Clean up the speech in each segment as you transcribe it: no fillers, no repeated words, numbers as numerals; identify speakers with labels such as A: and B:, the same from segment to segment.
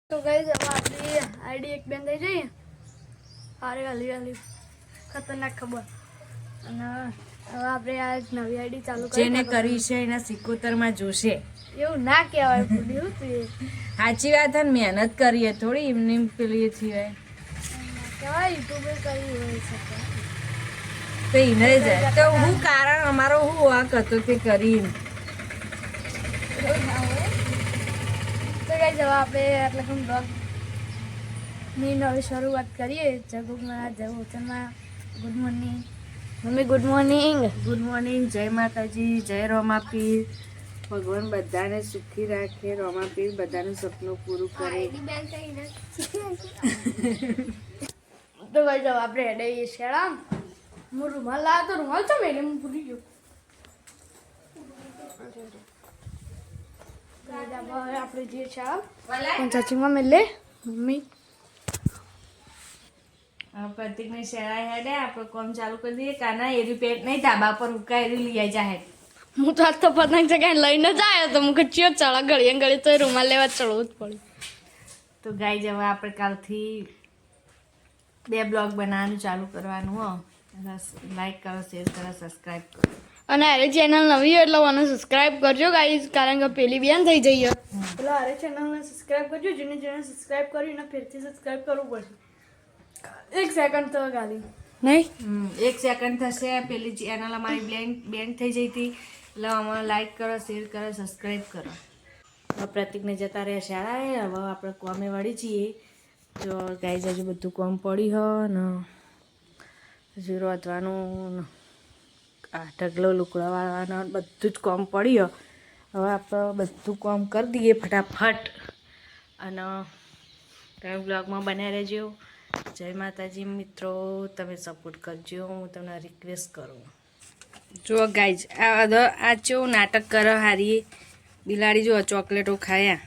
A: तो गाइस अब आपकी आईडी एक બેન થઈ જઈએ અરે વાલી ખતરનાક ખબર અને હવે આપણે આ નવી આઈડી ચાલુ કરી
B: જેને કરી છે એના સિકોતરમાં જોશે
A: એવું ના કહેવાય પૂરી તું
B: સાચી વાત છે મહેનત કરીએ થોડી એમને પેલી છીએ
A: કહેવાય યુટ્યુબર કરી હોય શકે
B: તો એને જાય તો હું કારણ અમારો હું વાક હતો તે કરીને
A: તો ગાઈસ હવે આપણે એટલે કે બ્લોગ ની નવી શરૂઆત કરીએ જગુમાં જગુચનમાં good morning mummy good morning
B: જય માતાજી જય રોમાપીર ભગવાન બધાને સુખી રાખે રોમાપીર બધાનું સપનું પૂરું કરે
A: તો ગાઈસ હવે આપણે હેડે શાળા હું રૂમાલ લાવ્યો તો રૂમાલ છે મેં હું ભૂલી ગયો આપણે જે શાળા ચાચીમાં મેલે મમ્મી
B: પ્રતિકની શાળા હેડે આપણે કામ ચાલુ કરી દઈએ કાના એરી પેટ નહીં ધાબા પર ઉકાયેલી લઈ જાય
A: હું તો આજ તો પતંગ ચગાઈને લઈને જ આવ્યો તો મુકે ચિયો ચડા ગળીએ ગળી તો રૂમાલ લેવા ચડવું જ પડ્યું
B: તો ગાઈ જવા આપણે કાલથી 2 બ્લોગ બનાવવાનું ચાલુ કરવાનું હો લાઈક કરો શેર કરો સબસ્ક્રાઈબ કરો
A: અને અરે ચેનલ નવી હોય એટલે મને સબસ્ક્રાઇબ કરજો ગાઈઝ કારણ કે પેલી બેન થઈ જઈએ એટલે અરે ચેનલને સબસ્ક્રાઇબ કરજો જેને જેને સબસ્ક્રાઇબ કર્યું ને ફરીથી સબસ્ક્રાઇબ કરવું પડશે 1 સેકન્ડ તો ગાલી નહીં
B: 1 સેકન્ડ થશે પેલી ચેનલ અમારી બેન થઈ જઈ હતી એટલે અમે લાઈક કરો શેર કરો સબસ્ક્રાઈબ કરો હવે પ્રતિકને જતા રહ્યા શાળાએ હવે આપણે કોમે વળી છીએ તો ગાઈઝ હજુ બધું કોમ પડી હ ને હજુ રોતવાનું આ ઢગલો લુકડા વાળવાનો બધું જ કોમ પડ્યો હવે આપણે બધું કોમ કરી દઈએ ફટાફટ અને તમે બ્લોગમાં બનાવી રહેજો જય માતાજી મિત્રો તમે સપોર્ટ કરજો હું તમને રિક્વેસ્ટ કરું જો ગાઈઝ આ કેવું નાટક કરો હારી બિલાડી જો ચોકલેટો ખાયા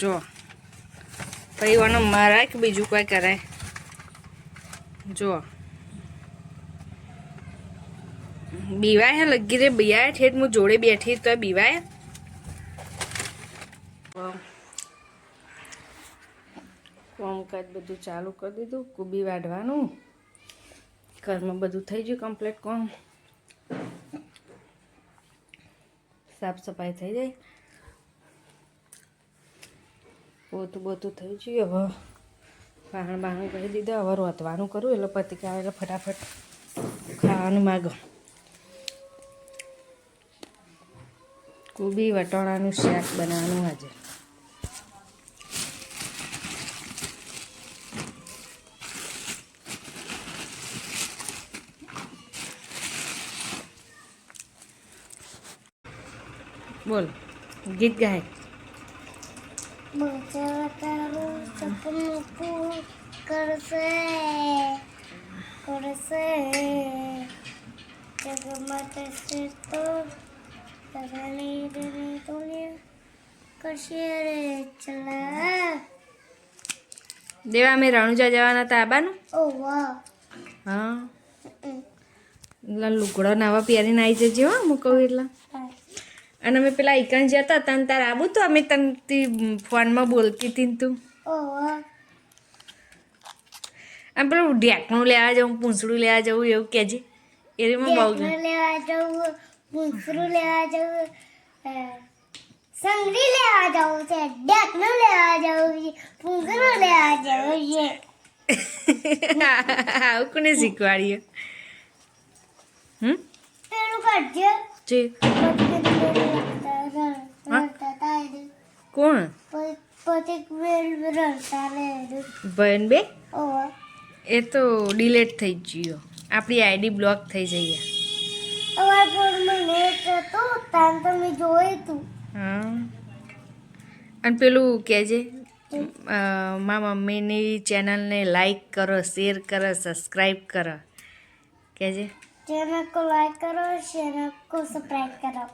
B: જો પછી એનો મારા કે બીજું કોઈ કરાય જો બીવાય હે લગી રે બીવાય ઠેઠ હું જોડે બેઠી તો બીવાય કામકાજ બધું ચાલુ કરી દીધું કુબી વાઢવાનું ઘરમાં બધું થઈ ગયું કમ્પ્લીટ કોમ સાફ સફાઈ થઈ જાય બોતું થઈ ગયું હવે બાહણ કરી દીધું હવે રોતવાનું કરું એટલે પતિ આવે એટલે ફટાફટ ખાવાનું માગો કોબી વટાણાનું શાક બનાવવાનું આજે બોલ ગીત ગાય દેવા અમે રણુજા જવાના હતા આબાનું હા એટલે લુગડો નાવા પહેરીને આવી જજે હો હું કહું એટલે અને અમે પેલા ઈકણ જતા તને તાર આબુ તો અમે તને ફોનમાં બોલતી હતી ને તું આમ પેલું ઢેકણું લેવા જવું પૂંછડું લેવા જવું એવું કહેજે એમાં બહુ
C: લેવા જવું પૂંછડું લેવા જવું સંગડી લેવા જવું છે ઢેકણું લેવા જવું છે પૂંછડું લેવા જવું છે
B: આવું કોને શીખવાડ્યું
C: પેલું કરજો
B: જી કોણ બહેન બે એ તો ડિલેટ થઈ ગયો આપણી આઈડી બ્લોક થઈ જઈએ
C: અમારા ફોનમાં નેટ હતું તાન તો મેં જોયું તું
B: હા અને પેલું કહેજે મારા મમ્મીની ચેનલને લાઈક કરો શેર કરો સબસ્ક્રાઈબ કરો કહેજે
C: चैनल को लाइक करो चैनल को सब्सक्राइब करो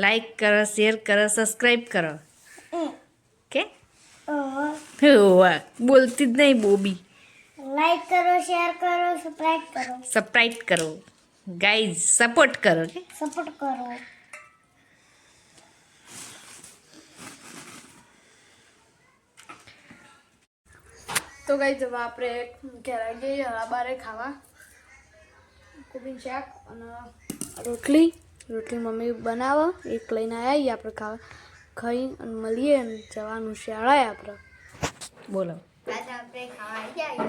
B: लाइक करो शेयर करो सब्सक्राइब करो के बोलती જ નહીં બોબી
C: लाइक करो शेयर करो
B: सब्सक्राइब करो गाइज सपोर्ट करो के
C: सपोर्ट करो
A: તો કઈ જવા આપણે ઘેર જઈએ બારે ખાવા કોબીનું શાક અને રોટલી મમ્મી બનાવે એક લઈને આવ્યા આપણે ખાવા ખાઈ અને મળીએ અને જવાનું શાળાએ આપણે
B: બોલો
C: આજે આપણે ખાવા આવી જાય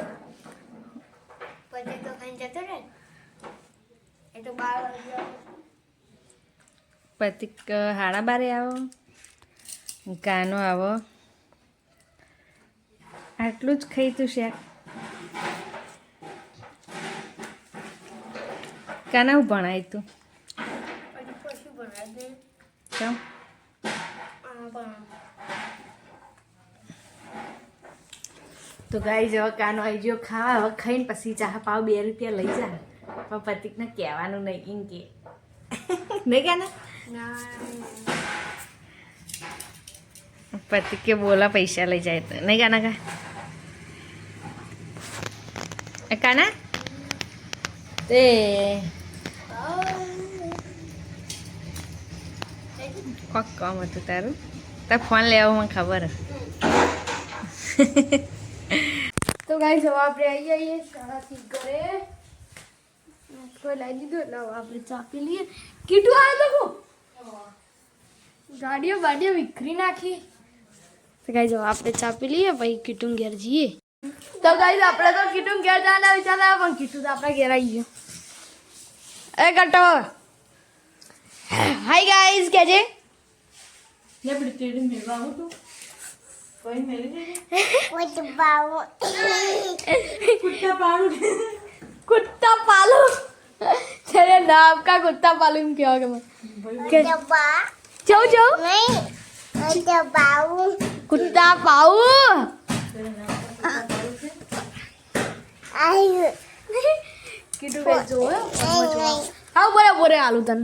C: પછી તો ખાઈને જતો રહે એ તો 12 વાગ્યા
B: પ્રતિક 12:30 આવો કાનો આવો આટલું જ ખાઈ તું શાક કાના હું ભણાય તું
C: પછી બનાવી દે
B: કેમ તો ગાઈ જવા કાનો આવી ગયો ખાવા હવે ખાઈને પછી ચા પાવ 2 રૂપિયા લઈ જા પણ પ્રતિકને કહેવાનું નહીં એમ કે નહીં કાના પ્રતિક કે બોલા પૈસા લઈ જાય તો નહીં કાના કાના તે કોક કામ હતું તારું તાર ફોન લેવા મને ખબર
A: તો ગાઈસ હવે આપણે આવી જઈએ શાળાથી ઘરે કોઈ લાવી દીધું એટલે હવે આપણે ચા પી લઈએ કીટું આવ્યો તો ગાડીઓ બાડીઓ વિખરી નાખી તો ગાઈસ હવે આપણે ચા પી લઈએ પછી કીટું ઘેર જઈએ તો ગાઈસ આપણે તો કીટું ઘેર જવાના વિચાર આવ્યા પણ કીટું તો આપણા ઘેર આવી ગયો એ કટો હાય ગાઈસ કેજે कुत्ता पालू तेरे नाम का कुत्ता पालू में क्या होगा मैं जाओ जाओ कुत्ता पाऊ किटू का जो है हाँ बोले बोले आलू तन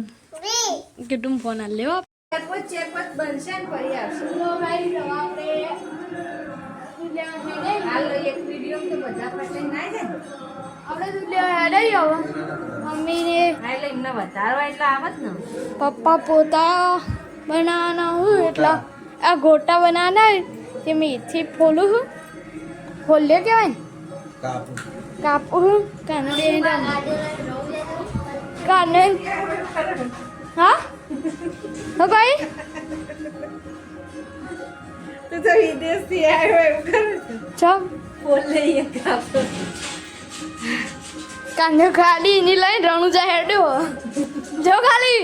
A: किटू फोन आ ले
B: ચેપત બનશે ને ફરી આવશે
A: तो भाई जवाब रे
B: હાલ એક વિડીયો તો બધા પાસે ના જાય
A: આપણે દૂધ લેવા હેડે હવે મમ્મીને
B: હા એટલે એમને વધારવા એટલે આવત ને
A: પપ્પા પોતા બનાવવાના હું એટલે આ ગોટા બનાવવાના તે મેં એથી ફોલું હું ફોલ્યો કહેવાય ને કાપું હું કાનડે કાને હા હા ભાઈ
B: તું તો વિદેશથી આવ્યો એવું કરે છે
A: ચમ
B: બોલ લઈએ કાપો
A: કાને ખાલી એની લઈને રણુજા હેડ્યો જો ખાલી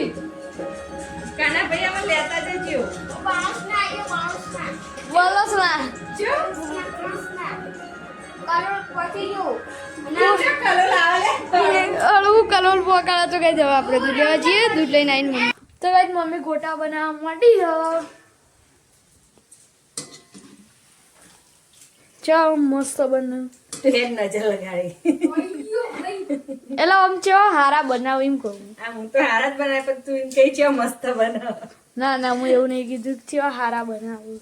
B: કાના ભાઈ અમે લેતા જજો
A: બોલો ના
B: જો
A: અળવું કલોલ પોકાળા તો કઈ જવા આપણે દૂધ લેવા જઈએ દૂધ લઈને આવીને તો કઈ મમ્મી ગોટા બનાવવા માંડી ચાલ મસ્ત બને
B: ટ્રેન નજર લગાડી
A: એટલે આમ ચેવા હારા બનાવ એમ કહું
B: આ હું તો હારા જ બનાવે પણ તું એમ કહી છે મસ્ત બનાવ
A: ના ના હું એવું નહીં કીધું કે ચેવા હારા બનાવું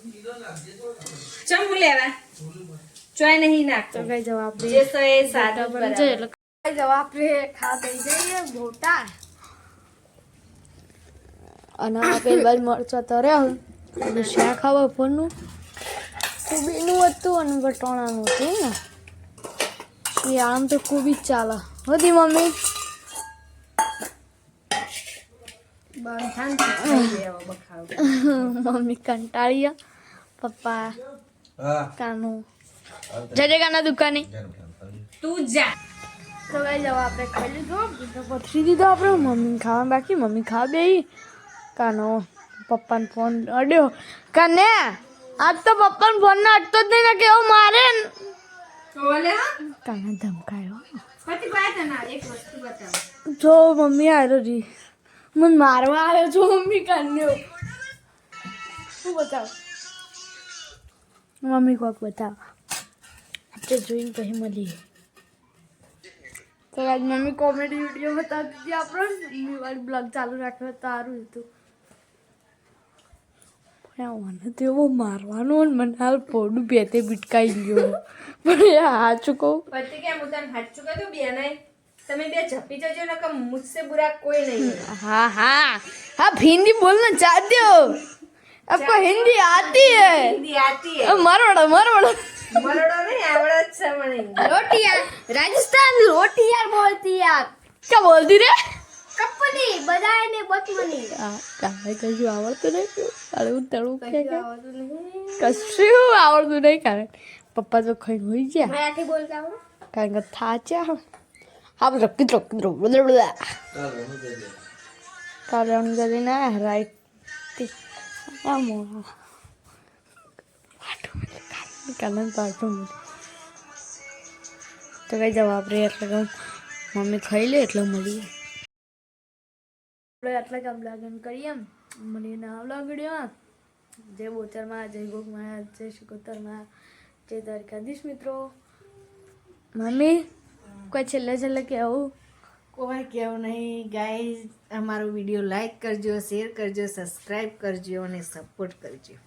B: ચમ હું લેવા ચોય નહીં નાખતો
A: તો કઈ જવાબ દે
B: જે સો એ સાદો
A: બનશે એટલે કઈ જવાબ રે ખા થઈ જઈએ ગોટા અને આ પેલ બાજુ મરચા તર્યા એટલે શાક ખાવા ફોનનું કોબીનું હતું અને વટાણાનું હતું ને શિયાળામાં તો કોબી જ ચાલે હતી મમ્મી મમ્મી કંટાળી પપ્પા કાનું જજે કાના દુકાને
B: તું જા
A: તો કઈ જવા આપણે ખાઈ લીધું પથરી દીધો આપણે મમ્મી ખાવા બાકી મમ્મી ખાવા બે કાનો પપ્પાને ફોન અડ્યો કાને આજ તો પપ્પાને ફોન ના અડતો જ નહીં ને કેવો મારે
B: બોલે
A: કાના ધમકાયો
B: પછી બાય તને એક વસ્તુ બતાવ
A: જો મમ્મી આવ્યો રી મને મારવા આવ્યો છો મમ્મી કાન્યો શું બતાવ મમ્મી કોક બતાવ આપણે જોઈને પછી મળીએ તો આજ મમ્મી કોમેડી વિડીયો બતાવતી હતી આપણો મમ્મી વાળી બ્લોગ ચાલુ રાખ્યો તારું હતું મને તો એવો મારવાનો ને મને હાલ પોડું બેતે બીટકાઈ ગયો પણ એ હાચું કહું
B: પછી કેમ હું તને સાચું કહ્યું બેન તમે બે ઝપી જજો ને કે મુझसे बुरा कोई नहीं है
A: हाँ हाँ आप हिंदी बोलना चाहते हो आपको हिंदी आती है
B: हिंदी आती है
A: मरवड़ा
B: મરડો નહીં આવડે જ છે મને
C: रोटी यार राजस्थान रोटी यार बोलती यार
A: क्या बोलती रे
C: कपनी बजाए ने बचमनी
A: કાંઈ કશું આવડતું નહીં તળું તળું કે
C: आवड़તું नहीं
A: કશું આવડતું નહીં કારણ પપ્પા તો ખાઈ હોઈ ગયા
C: मराठी बोलता हूँ
A: કારણ કે થાચ્યા હા બધું કીધું કારણ કરીને રાઈટ આ મોડા કારણ પાઠું તો કઈ જવાબ રે એટલે કહું મમ્મી ખાઈ લે એટલે મળીએ આપણે આટલા કામ લાગન કરીએ મને ના લાગડ્યો જય બોચરમાં જય ગોગમાં જય શિકોતરમાં જય દ્વારકાધીશ મિત્રો મમ્મી કોઈ છેલ્લે કહેવું
B: કોઈ કેવું નહીં ગાઈઝ અમારો વિડીયો લાઈક કરજો શેર કરજો સબસ્ક્રાઈબ કરજો અને સપોર્ટ કરજો